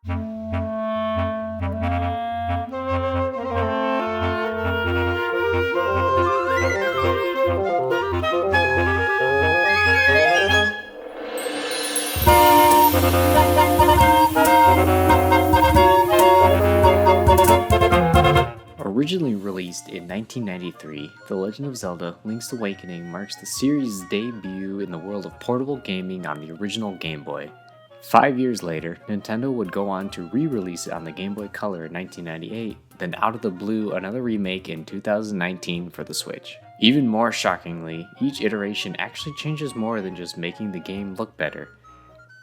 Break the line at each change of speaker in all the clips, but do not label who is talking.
Originally released in 1993, The Legend of Zelda Link's Awakening marks the series' debut in the world of portable gaming on the original Game Boy. 5 years later, Nintendo would go on to re-release it on the Game Boy Color in 1998, then out of the blue another remake in 2019 for the Switch. Even more shockingly, each iteration actually changes more than just making the game look better.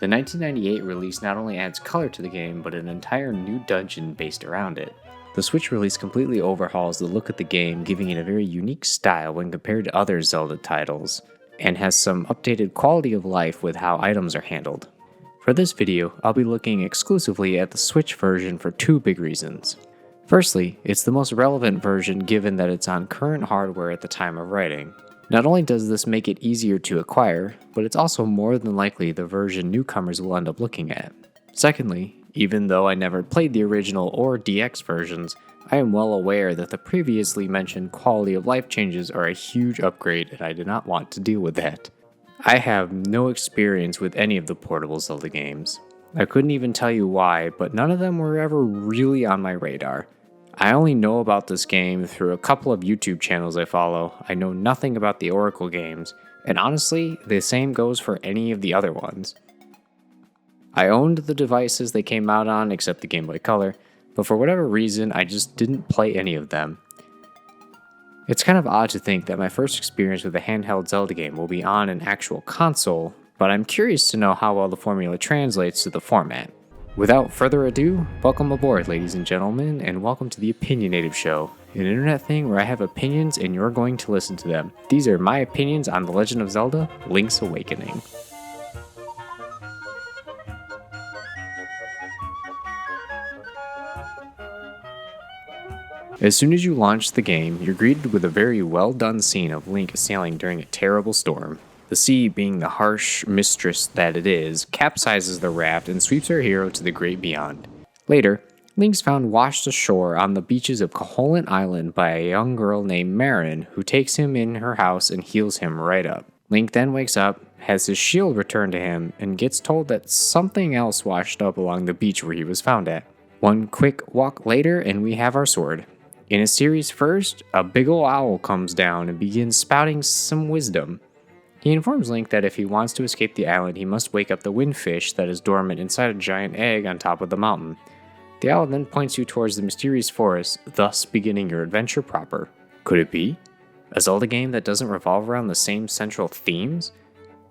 The 1998 release not only adds color to the game, but an entire new dungeon based around it. The Switch release completely overhauls the look of the game, giving it a very unique style when compared to other Zelda titles, and has some updated quality of life with how items are handled. For this video, I'll be looking exclusively at the Switch version for two big reasons. Firstly, it's the most relevant version given that it's on current hardware at the time of writing. Not only does this make it easier to acquire, but it's also more than likely the version newcomers will end up looking at. Secondly, even though I never played the original or DX versions, I am well aware that the previously mentioned quality of life changes are a huge upgrade and I did not want to deal with that. I have no experience with any of the portable Zelda games. I couldn't even tell you why, but none of them were ever really on my radar. I only know about this game through a couple of YouTube channels I follow. I know nothing about the Oracle games, and honestly, the same goes for any of the other ones. I owned the devices they came out on except the Game Boy Color, but for whatever reason I just didn't play any of them. It's kind of odd to think that my first experience with a handheld Zelda game will be on an actual console, but I'm curious to know how well the formula translates to the format. Without further ado, welcome aboard ladies and gentlemen, and welcome to the Opinionative Show, an internet thing where I have opinions and you're going to listen to them. These are my opinions on The Legend of Zelda Link's Awakening. As soon as you launch the game, you're greeted with a very well done scene of Link sailing during a terrible storm. The sea, being the harsh mistress that it is, capsizes the raft and sweeps our hero to the great beyond. Later, Link's found washed ashore on the beaches of Koholint Island by a young girl named Marin, who takes him in her house and heals him right up. Link then wakes up, has his shield returned to him, and gets told that something else washed up along the beach where he was found at. One quick walk later and we have our sword. In a series first, a big ol' owl comes down and begins spouting some wisdom. He informs Link that if he wants to escape the island, he must wake up the windfish that is dormant inside a giant egg on top of the mountain. The owl then points you towards the mysterious forest, thus beginning your adventure proper. Could it be? A Zelda game that doesn't revolve around the same central themes?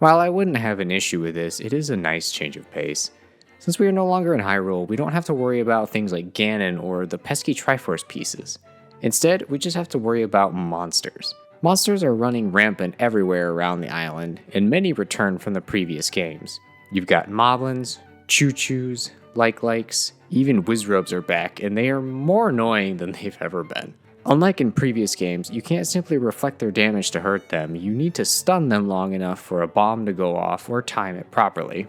While I wouldn't have an issue with this, it is a nice change of pace. Since we are no longer in Hyrule, we don't have to worry about things like Ganon or the pesky Triforce pieces. Instead, we just have to worry about monsters. Monsters are running rampant everywhere around the island, and many return from the previous games. You've got Moblins, Choo-Choos, Like-Likes, even Wizrobes are back, and they are more annoying than they've ever been. Unlike in previous games, you can't simply reflect their damage to hurt them, you need to stun them long enough for a bomb to go off or time it properly.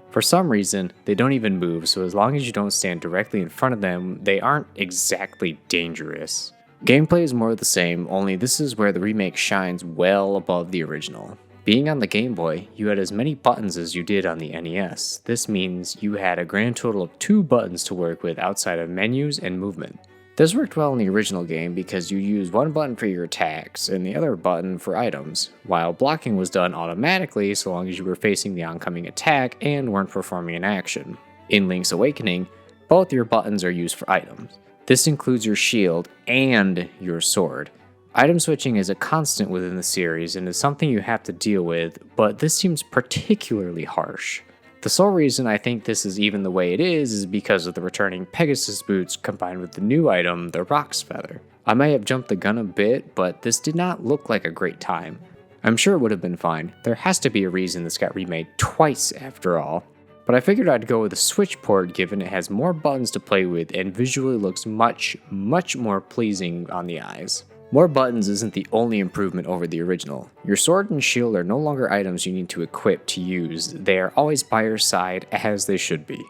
For some reason, they don't even move, so as long as you don't stand directly in front of them, they aren't exactly dangerous. Gameplay is more the same, only this is where the remake shines well above the original. Being on the Game Boy, you had as many buttons as you did on the NES. This means you had a grand total of 2 buttons to work with outside of menus and movement. This worked well in the original game because you used one button for your attacks and the other button for items, while blocking was done automatically so long as you were facing the oncoming attack and weren't performing an action. In Link's Awakening, both your buttons are used for items. This includes your shield and your sword. Item switching is a constant within the series and is something you have to deal with, but this seems particularly harsh. The sole reason I think this is even the way it is because of the returning Pegasus boots combined with the new item, the Rock's Feather. I may have jumped the gun a bit, but this did not look like a great time. I'm sure it would have been fine. There has to be a reason this got remade twice after all. But I figured I'd go with a Switch port given it has more buttons to play with and visually looks much more pleasing on the eyes. More buttons isn't the only improvement over the original. Your sword and shield are no longer items you need to equip to use, they are always by your side as they should be.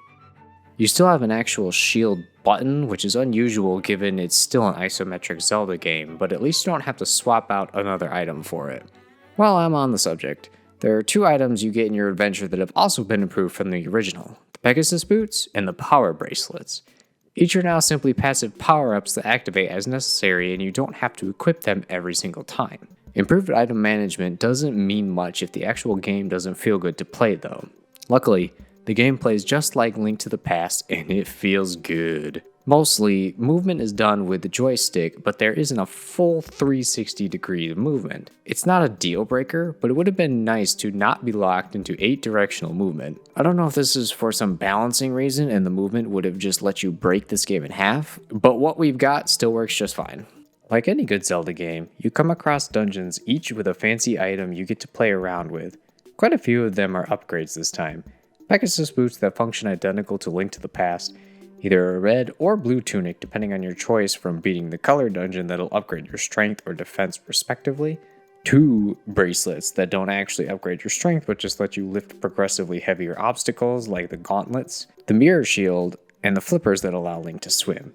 You still have an actual shield button, which is unusual given it's still an isometric Zelda game, but at least you don't have to swap out another item for it. While I'm on the subject, there are 2 items you get in your adventure that have also been improved from the original: the Pegasus Boots and the Power Bracelets. Each are now simply passive power-ups that activate as necessary, and you don't have to equip them every single time. Improved item management doesn't mean much if the actual game doesn't feel good to play though. Luckily, the game plays just like Link to the Past, and it feels good. Mostly, movement is done with the joystick, but there isn't a full 360 degree of movement. It's not a deal breaker, but it would have been nice to not be locked into 8 directional movement. I don't know if this is for some balancing reason and the movement would have just let you break this game in half, but what we've got still works just fine. Like any good Zelda game, you come across dungeons each with a fancy item you get to play around with. Quite a few of them are upgrades this time. Pegasus boots that function identical to Link to the Past, either a red or blue tunic depending on your choice from beating the color dungeon that'll upgrade your strength or defense respectively, 2 bracelets that don't actually upgrade your strength but just let you lift progressively heavier obstacles like the gauntlets, the mirror shield, and the flippers that allow Link to swim.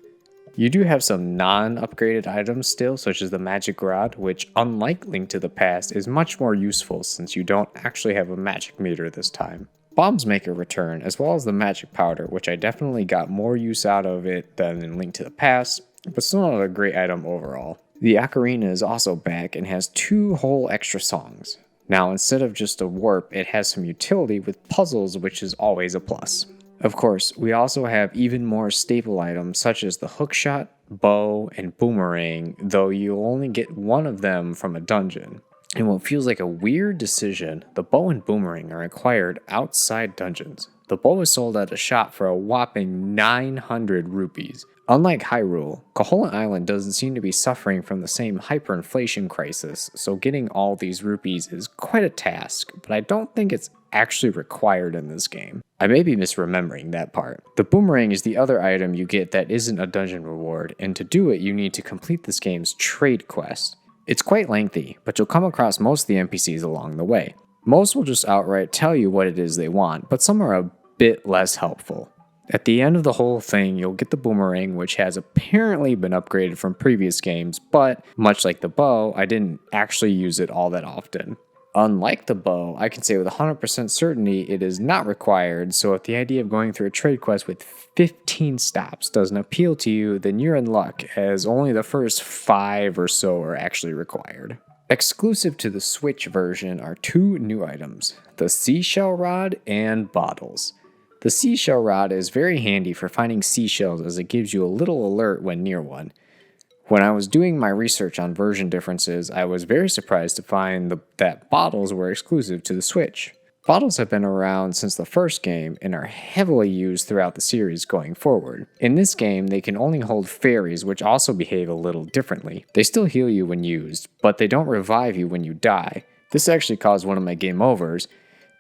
You do have some non-upgraded items still, such as the magic rod, which unlike Link to the Past is much more useful since you don't actually have a magic meter this time. Bombs make a return, as well as the magic powder, which I definitely got more use out of it than in Link to the Past, but still not a great item overall. The ocarina is also back and has 2 whole extra songs. Now, instead of just a warp, it has some utility with puzzles, which is always a plus. Of course, we also have even more staple items such as the hookshot, bow, and boomerang, though you'll only get one of them from a dungeon. In what feels like a weird decision, the bow and boomerang are acquired outside dungeons. The bow is sold at a shop for a whopping 900 rupees. Unlike Hyrule, Koholint Island doesn't seem to be suffering from the same hyperinflation crisis, so getting all these rupees is quite a task, but I don't think it's actually required in this game. I may be misremembering that part. The boomerang is the other item you get that isn't a dungeon reward, and to do it you need to complete this game's trade quest. It's quite lengthy, but you'll come across most of the NPCs along the way. Most will just outright tell you what it is they want, but some are a bit less helpful. At the end of the whole thing, you'll get the boomerang, which has apparently been upgraded from previous games, but much like the bow, I didn't actually use it all that often. Unlike the bow, I can say with 100% certainty it is not required, so if the idea of going through a trade quest with 15 stops doesn't appeal to you, then you're in luck, as only the first 5 or so are actually required. Exclusive to the Switch version are 2 new items, the Seashell Rod and Bottles. The Seashell Rod is very handy for finding seashells as it gives you a little alert when near one. When I was doing my research on version differences, I was very surprised to find that bottles were exclusive to the Switch. Bottles have been around since the first game and are heavily used throughout the series going forward. In this game, they can only hold fairies, which also behave a little differently. They still heal you when used, but they don't revive you when you die. This actually caused one of my game overs,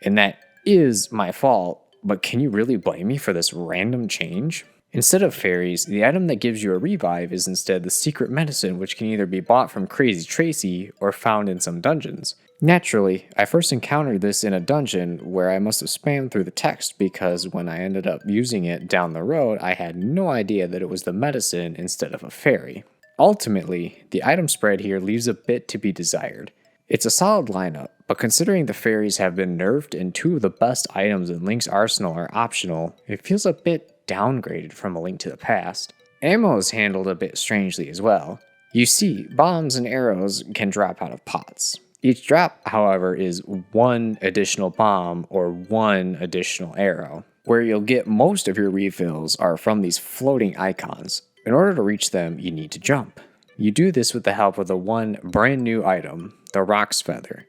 and that is my fault, but can you really blame me for this random change? Instead of fairies, the item that gives you a revive is instead the secret medicine, which can either be bought from Crazy Tracy or found in some dungeons. Naturally, I first encountered this in a dungeon where I must have spammed through the text because when I ended up using it down the road, I had no idea that it was the medicine instead of a fairy. Ultimately, the item spread here leaves a bit to be desired. It's a solid lineup, but considering the fairies have been nerfed and 2 of the best items in Link's arsenal are optional, it feels a bit downgraded from A Link to the Past. Ammo is handled a bit strangely as well. You see, bombs and arrows can drop out of pots. Each drop, however, is 1 additional bomb or 1 additional arrow. Where you'll get most of your refills are from these floating icons. In order to reach them, you need to jump. You do this with the help of the one brand new item, the Rock's Feather.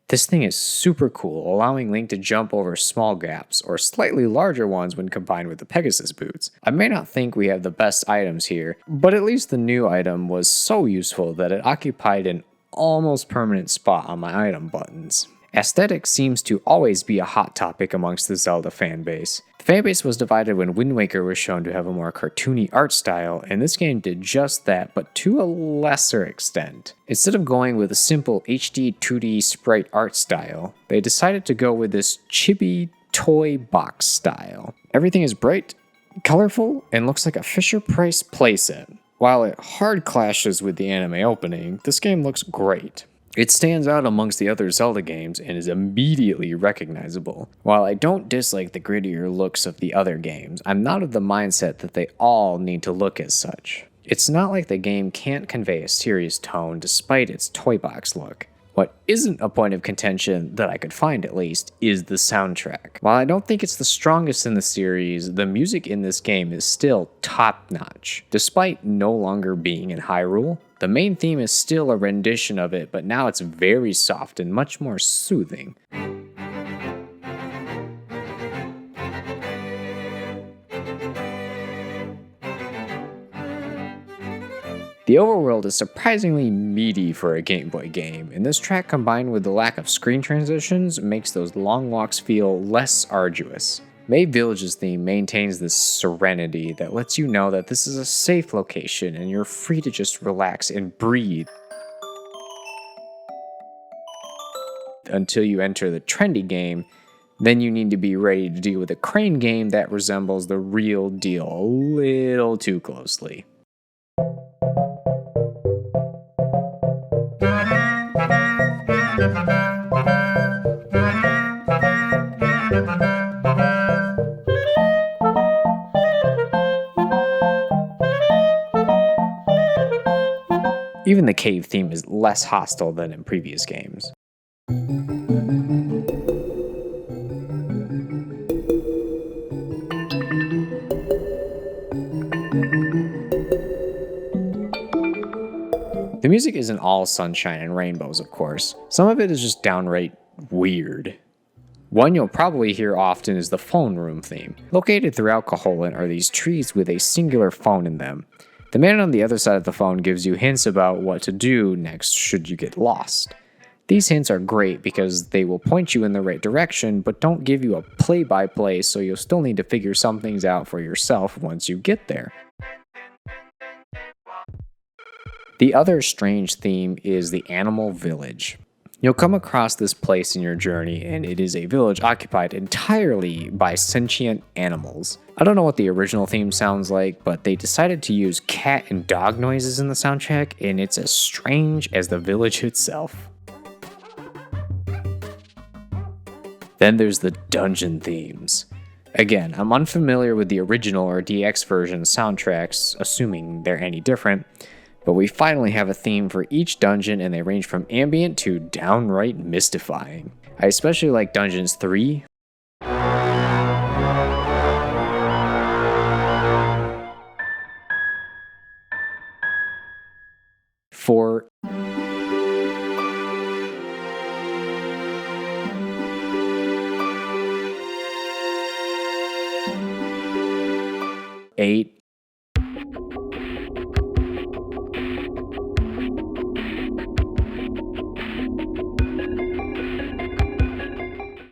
This thing is super cool, allowing Link to jump over small gaps, or slightly larger ones when combined with the Pegasus boots. I may not think we have the best items here, but at least the new item was so useful that it occupied an almost permanent spot on my item buttons. Aesthetics seems to always be a hot topic amongst the Zelda fanbase. The fanbase was divided when Wind Waker was shown to have a more cartoony art style, and this game did just that, but to a lesser extent. Instead of going with a simple HD 2D sprite art style, they decided to go with this chibi toy box style. Everything is bright, colorful and looks like a Fisher-Price playset. While it hard clashes with the anime opening, this game looks great. It stands out amongst the other Zelda games and is immediately recognizable. While I don't dislike the grittier looks of the other games, I'm not of the mindset that they all need to look as such. It's not like the game can't convey a serious tone despite its toy box look. What isn't a point of contention, that I could find at least, is the soundtrack. While I don't think it's the strongest in the series, the music in this game is still top-notch. Despite no longer being in Hyrule, the main theme is still a rendition of it, but now it's very soft and much more soothing. The overworld is surprisingly meaty for a Game Boy game, and this track combined with the lack of screen transitions makes those long walks feel less arduous. May Village's theme maintains this serenity that lets you know that this is a safe location and you're free to just relax and breathe. Until you enter the trendy game, then you need to be ready to deal with a crane game that resembles the real deal a little too closely. Even the cave theme is less hostile than in previous games. The music isn't all sunshine and rainbows, of course. Some of it is just downright weird. One you'll probably hear often is the phone room theme. Located throughout Koholint are these trees with a singular phone in them. The man on the other side of the phone gives you hints about what to do next should you get lost. These hints are great because they will point you in the right direction, but don't give you a play-by-play, so you'll still need to figure some things out for yourself once you get there. The other strange theme is the animal village. You'll come across this place in your journey, and it is a village occupied entirely by sentient animals. I don't know what the original theme sounds like, but they decided to use cat and dog noises in the soundtrack, and it's as strange as the village itself. Then there's the dungeon themes. Again, I'm unfamiliar with the original or DX version soundtracks, assuming they're any different, but we finally have a theme for each dungeon, and they range from ambient to downright mystifying. I especially like Dungeons 3. 4. 8.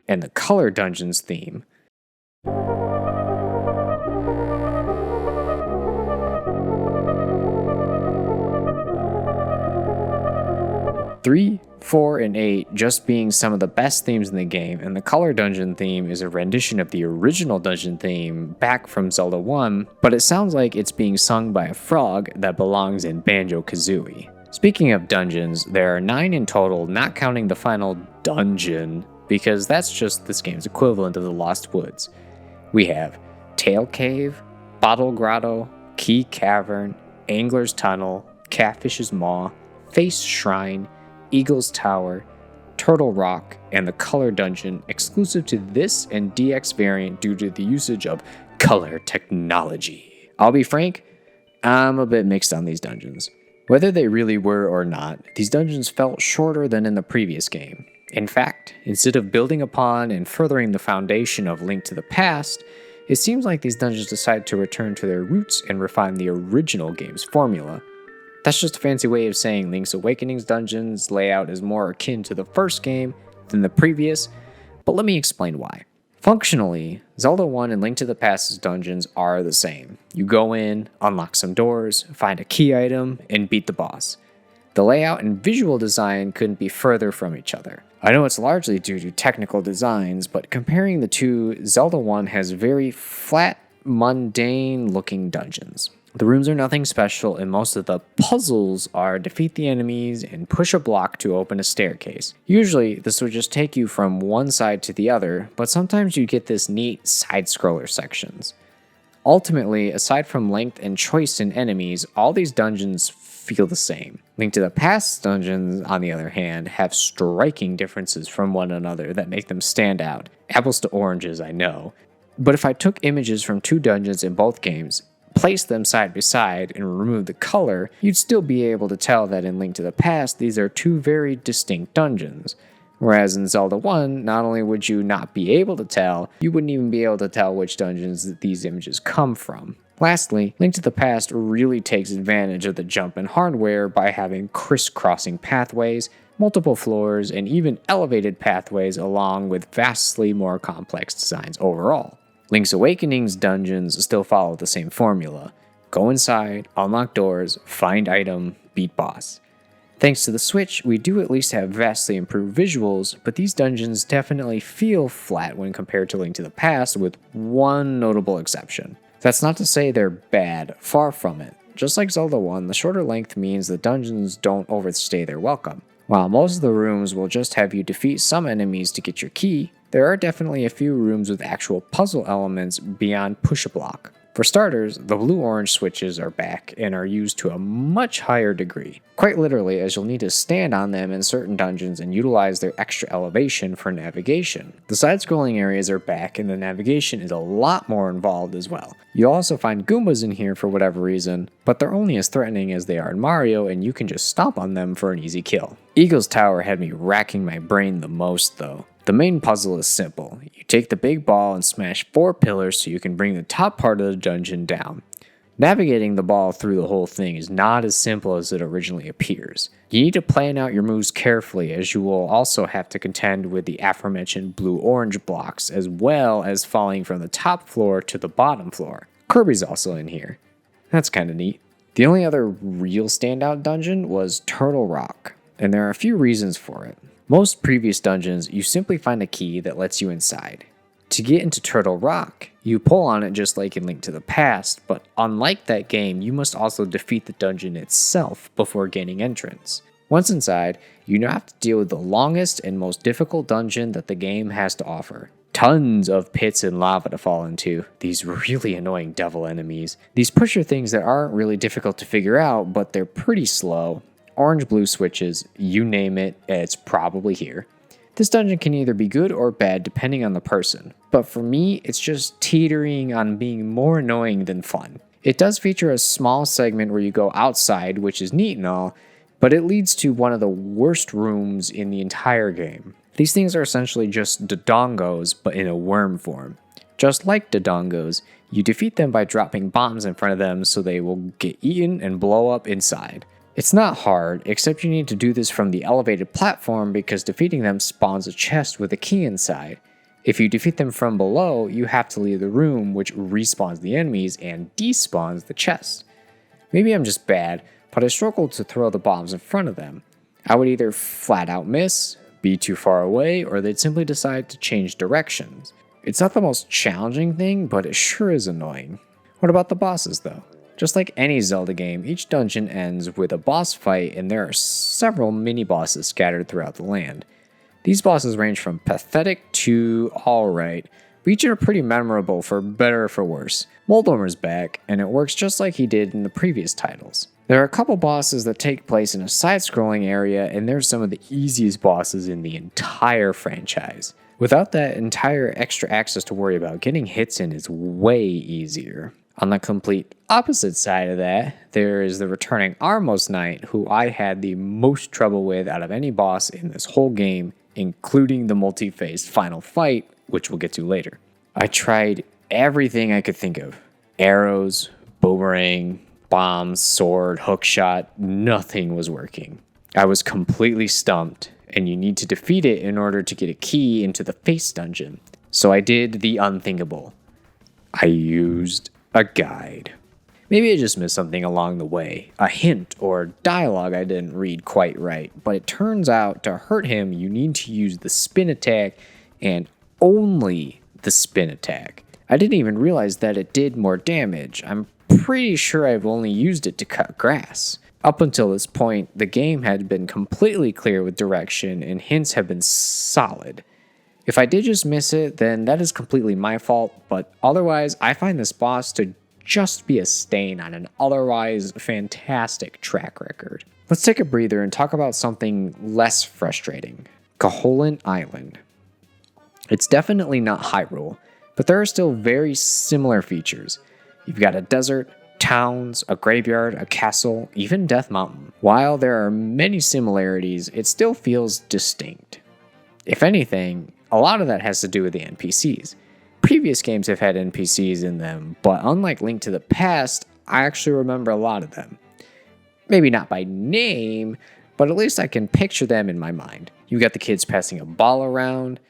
And the Color Dungeons theme. Three, 4, and 8 just being some of the best themes in the game, and the Color Dungeon theme is a rendition of the original dungeon theme back from Zelda 1, but it sounds like it's being sung by a frog that belongs in Banjo-Kazooie. Speaking of dungeons, there are 9 in total, not counting the final dungeon, because that's just this game's equivalent of the Lost Woods. We have Tail Cave, Bottle Grotto, Key Cavern, Angler's Tunnel, Catfish's Maw, Face Shrine, Eagle's Tower, Turtle Rock, and the Color Dungeon, exclusive to this and DX variant due to the usage of color technology. I'll be frank, I'm a bit mixed on these dungeons. Whether they really were or not, these dungeons felt shorter than in the previous game. In fact, instead of building upon and furthering the foundation of Link to the Past, it seems like these dungeons decided to return to their roots and refine the original game's formula. That's just a fancy way of saying Link's Awakening's dungeons layout is more akin to the first game than the previous, but let me explain why. Functionally, Zelda 1 and Link to the Past's dungeons are the same. You go in, unlock some doors, find a key item, and beat the boss. The layout and visual design couldn't be further from each other. I know it's largely due to technical designs, but comparing the two, Zelda 1 has very flat, mundane looking dungeons. The rooms are nothing special, and most of the puzzles are defeat the enemies and push a block to open a staircase. Usually, this would just take you from one side to the other, but sometimes you get this neat side-scroller sections. Ultimately, aside from length and choice in enemies, all these dungeons feel the same. Link to the Past dungeons, on the other hand, have striking differences from one another that make them stand out. Apples to oranges, I know. But if I took images from two dungeons in both games, place them side by side, and remove the color, you'd still be able to tell that in Link to the Past, these are two very distinct dungeons. Whereas in Zelda 1, not only would you not be able to tell, you wouldn't even be able to tell which dungeons these images come from. Lastly, Link to the Past really takes advantage of the jump in hardware by having crisscrossing pathways, multiple floors, and even elevated pathways along with vastly more complex designs overall. Link's Awakening's dungeons still follow the same formula. Go inside, unlock doors, find item, beat boss. Thanks to the Switch, we do at least have vastly improved visuals, but these dungeons definitely feel flat when compared to Link to the Past, with one notable exception. That's not to say they're bad, far from it. Just like Zelda 1, the shorter length means the dungeons don't overstay their welcome. While most of the rooms will just have you defeat some enemies to get your key, there are definitely a few rooms with actual puzzle elements beyond push-a-block. For starters, the blue-orange switches are back and are used to a much higher degree. Quite literally, as you'll need to stand on them in certain dungeons and utilize their extra elevation for navigation. The side-scrolling areas are back and the navigation is a lot more involved as well. You'll also find Goombas in here for whatever reason, but they're only as threatening as they are in Mario and you can just stomp on them for an easy kill. Eagle's Tower had me racking my brain the most though. The main puzzle is simple. You take the big ball and smash 4 pillars so you can bring the top part of the dungeon down. Navigating the ball through the whole thing is not as simple as it originally appears. You need to plan out your moves carefully, as you will also have to contend with the aforementioned blue-orange blocks, as well as falling from the top floor to the bottom floor. Kirby's also in here. That's kinda neat. The only other real standout dungeon was Turtle Rock, and there are a few reasons for it. Most previous dungeons, you simply find a key that lets you inside. To get into Turtle Rock, you pull on it just like in Link to the Past, but unlike that game, you must also defeat the dungeon itself before gaining entrance. Once inside, you now have to deal with the longest and most difficult dungeon that the game has to offer. Tons of pits and lava to fall into, these really annoying devil enemies. These pusher things that aren't really difficult to figure out, but they're pretty slow. Orange-blue switches, you name it, it's probably here. This dungeon can either be good or bad depending on the person, but for me, it's just teetering on being more annoying than fun. It does feature a small segment where you go outside, which is neat and all, but it leads to one of the worst rooms in the entire game. These things are essentially just dodongos, but in a worm form. Just like dodongos, you defeat them by dropping bombs in front of them so they will get eaten and blow up inside. It's not hard, except you need to do this from the elevated platform because defeating them spawns a chest with a key inside. If you defeat them from below, you have to leave the room, which respawns the enemies and despawns the chest. Maybe I'm just bad, but I struggled to throw the bombs in front of them. I would either flat out miss, be too far away, or they'd simply decide to change directions. It's not the most challenging thing, but it sure is annoying. What about the bosses though? Just like any Zelda game, each dungeon ends with a boss fight and there are several mini-bosses scattered throughout the land. These bosses range from pathetic to alright, but each are pretty memorable for better or for worse. Moldomer's back, and it works just like he did in the previous titles. There are a couple bosses that take place in a side-scrolling area, and they're some of the easiest bosses in the entire franchise. Without that entire extra access to worry about, getting hits in is way easier. On the complete opposite side of that, there is the returning Armos Knight, who I had the most trouble with out of any boss in this whole game, including the multi-phased final fight, which we'll get to later. I tried everything I could think of. Arrows, boomerang, bombs, sword, hookshot, nothing was working. I was completely stumped, and you need to defeat it in order to get a key into the face dungeon. So I did the unthinkable. I used a guide. Maybe I just missed something along the way, a hint or dialogue I didn't read quite right, but it turns out to hurt him you need to use the spin attack and only the spin attack. I didn't even realize that it did more damage. I'm pretty sure I've only used it to cut grass. Up until this point, the game had been completely clear with direction and hints have been solid. If I did just miss it, then that is completely my fault, but otherwise, I find this boss to just be a stain on an otherwise fantastic track record. Let's take a breather and talk about something less frustrating. Koholint Island. It's definitely not Hyrule, but there are still very similar features. You've got a desert, towns, a graveyard, a castle, even Death Mountain. While there are many similarities, it still feels distinct. If anything, a lot of that has to do with the NPCs. Previous games have had NPCs in them, but unlike Link to the Past, I actually remember a lot of them. Maybe not by name, but at least I can picture them in my mind. You got the kids passing a ball around,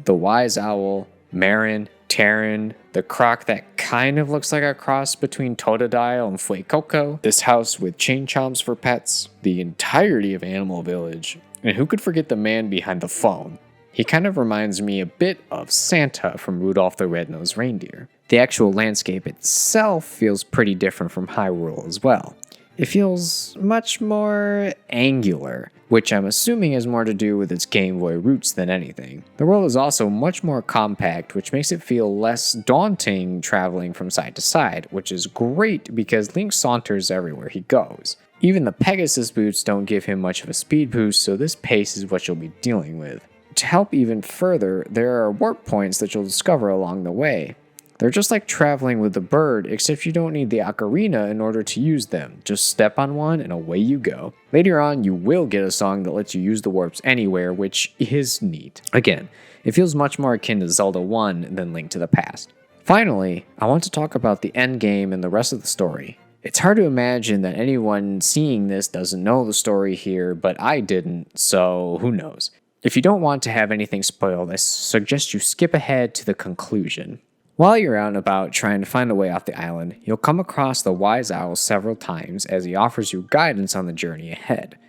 the wise owl, Marin, Terran, the croc that kind of looks like a cross between Totodile and Fuecoco, this house with chain chomps for pets, the entirety of Animal Village, and who could forget the man behind the phone? He kind of reminds me a bit of Santa from Rudolph the Red-Nosed Reindeer. The actual landscape itself feels pretty different from Hyrule as well. It feels much more angular, which I'm assuming has more to do with its Game Boy roots than anything. The world is also much more compact, which makes it feel less daunting traveling from side to side, which is great because Link saunters everywhere he goes. Even the Pegasus boots don't give him much of a speed boost, so this pace is what you'll be dealing with. To help even further, there are warp points that you'll discover along the way. They're just like traveling with the bird, except you don't need the ocarina in order to use them. Just step on one and away you go. Later on, you will get a song that lets you use the warps anywhere, which is neat. Again, it feels much more akin to Zelda 1 than Link to the Past. Finally, I want to talk about the endgame and the rest of the story. It's hard to imagine that anyone seeing this doesn't know the story here, but I didn't, so who knows. If you don't want to have anything spoiled, I suggest you skip ahead to the conclusion. While you're out and about trying to find a way off the island, you'll come across the Wise Owl several times as he offers you guidance on the journey ahead.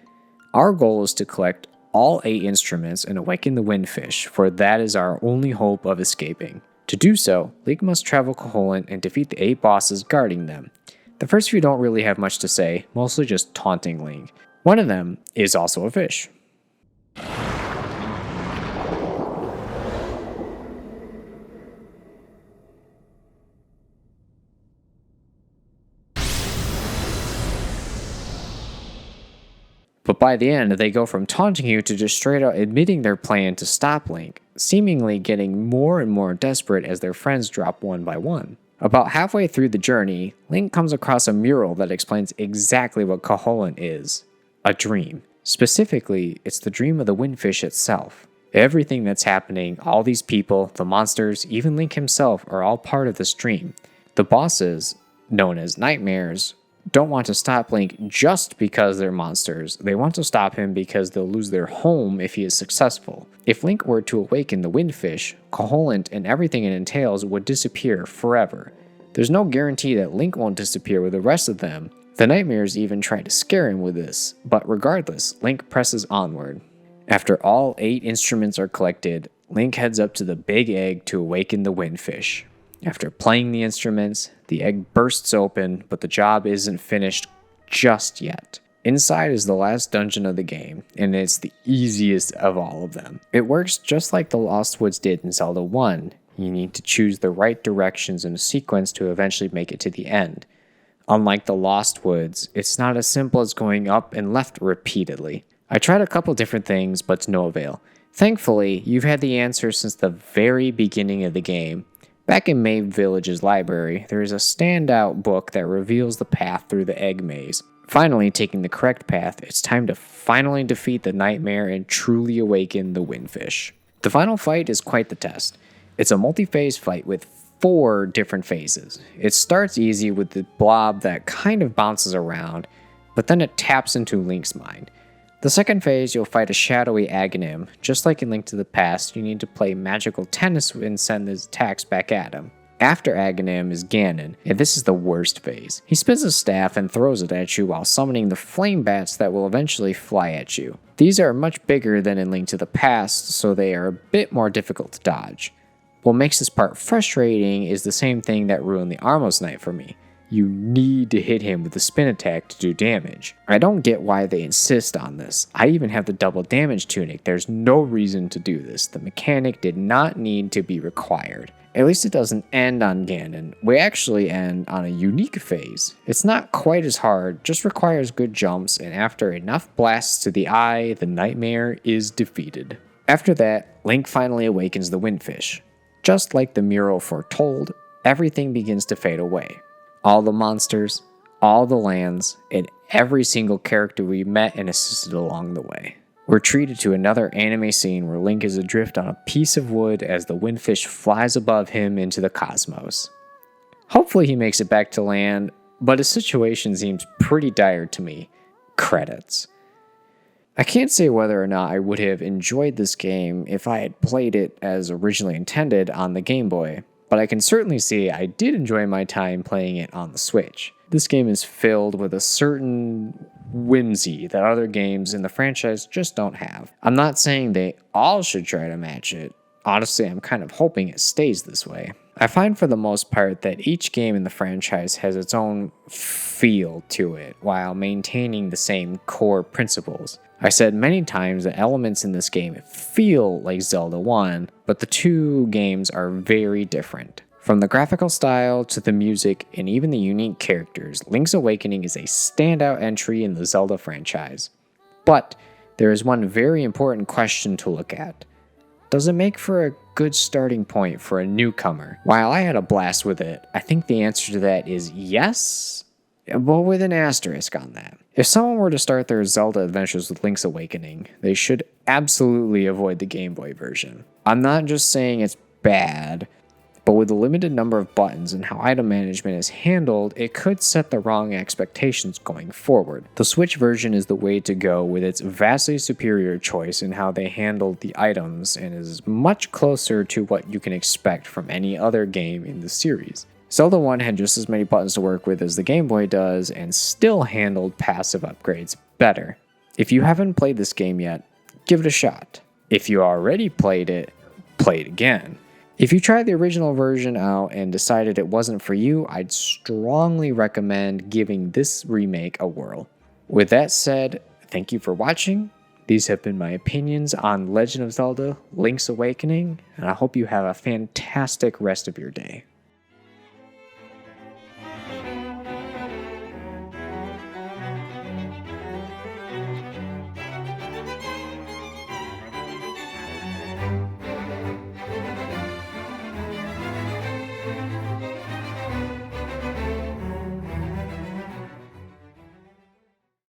Our goal is to collect all 8 instruments and awaken the Windfish, for that is our only hope of escaping. To do so, Link must travel Koholint and defeat the 8 bosses guarding them. The first few don't really have much to say, mostly just taunting Link. One of them is also a fish. But by the end, they go from taunting you to just straight out admitting their plan to stop Link, seemingly getting more and more desperate as their friends drop one by one. About halfway through the journey, Link comes across a mural that explains exactly what Koholint is. A dream. Specifically, it's the dream of the Windfish itself. Everything that's happening, all these people, the monsters, even Link himself are all part of this dream. The bosses, known as nightmares, don't want to stop Link just because they're monsters. They want to stop him because they'll lose their home if he is successful. If Link were to awaken the Windfish, Koholint and everything it entails would disappear forever. There's no guarantee that Link won't disappear with the rest of them. The nightmares even try to scare him with this, but regardless, Link presses onward. After all 8 instruments are collected, Link heads up to the big egg to awaken the Windfish. After playing the instruments, the egg bursts open, but the job isn't finished just yet. Inside is the last dungeon of the game, and it's the easiest of all of them. It works just like the Lost Woods did in Zelda 1. You need to choose the right directions in a sequence to eventually make it to the end. Unlike the Lost Woods, it's not as simple as going up and left repeatedly. I tried a couple different things, but to no avail. Thankfully, you've had the answer since the very beginning of the game. Back in Mabe Village's library, there is a standout book that reveals the path through the egg maze. Finally, taking the correct path, it's time to finally defeat the nightmare and truly awaken the Windfish. The final fight is quite the test. It's a multi-phase fight with 4 different phases. It starts easy with the blob that kind of bounces around, but then it taps into Link's mind. The second phase, you'll fight a shadowy Aghanim. Just like in Link to the Past, you need to play magical tennis and send his attacks back at him. After Aghanim is Ganon, and this is the worst phase. He spins his staff and throws it at you while summoning the flame bats that will eventually fly at you. These are much bigger than in Link to the Past, so they are a bit more difficult to dodge. What makes this part frustrating is the same thing that ruined the Armos Knight for me. You need to hit him with a spin attack to do damage. I don't get why they insist on this. I even have the double damage tunic. There's no reason to do this. The mechanic did not need to be required. At least it doesn't end on Ganon. We actually end on a unique phase. It's not quite as hard, just requires good jumps, and after enough blasts to the eye, the nightmare is defeated. After that, Link finally awakens the Windfish. Just like the mural foretold, everything begins to fade away. All the monsters, all the lands, and every single character we met and assisted along the way. We're treated to another anime scene where Link is adrift on a piece of wood as the Windfish flies above him into the cosmos. Hopefully he makes it back to land, but his situation seems pretty dire to me. Credits. I can't say whether or not I would have enjoyed this game if I had played it as originally intended on the Game Boy, but I can certainly see I did enjoy my time playing it on the Switch. This game is filled with a certain whimsy that other games in the franchise just don't have. I'm not saying they all should try to match it. Honestly, I'm kind of hoping it stays this way. I find for the most part that each game in the franchise has its own feel to it while maintaining the same core principles. I said many times that elements in this game feel like Zelda 1, but the two games are very different. From the graphical style to the music and even the unique characters, Link's Awakening is a standout entry in the Zelda franchise. But there is one very important question to look at. Does it make for a good starting point for a newcomer? While I had a blast with it, I think the answer to that is yes, but with an asterisk on that. If someone were to start their Zelda adventures with Link's Awakening, they should absolutely avoid the Game Boy version. I'm not just saying it's bad, but with the limited number of buttons and how item management is handled, it could set the wrong expectations going forward. The Switch version is the way to go with its vastly superior choice in how they handled the items and is much closer to what you can expect from any other game in the series. Zelda 1 had just as many buttons to work with as the Game Boy does and still handled passive upgrades better. If you haven't played this game yet, give it a shot. If you already played it, play it again. If you tried the original version out and decided it wasn't for you, I'd strongly recommend giving this remake a whirl. With that said, thank you for watching. These have been my opinions on Legend of Zelda: Link's Awakening, and I hope you have a fantastic rest of your day.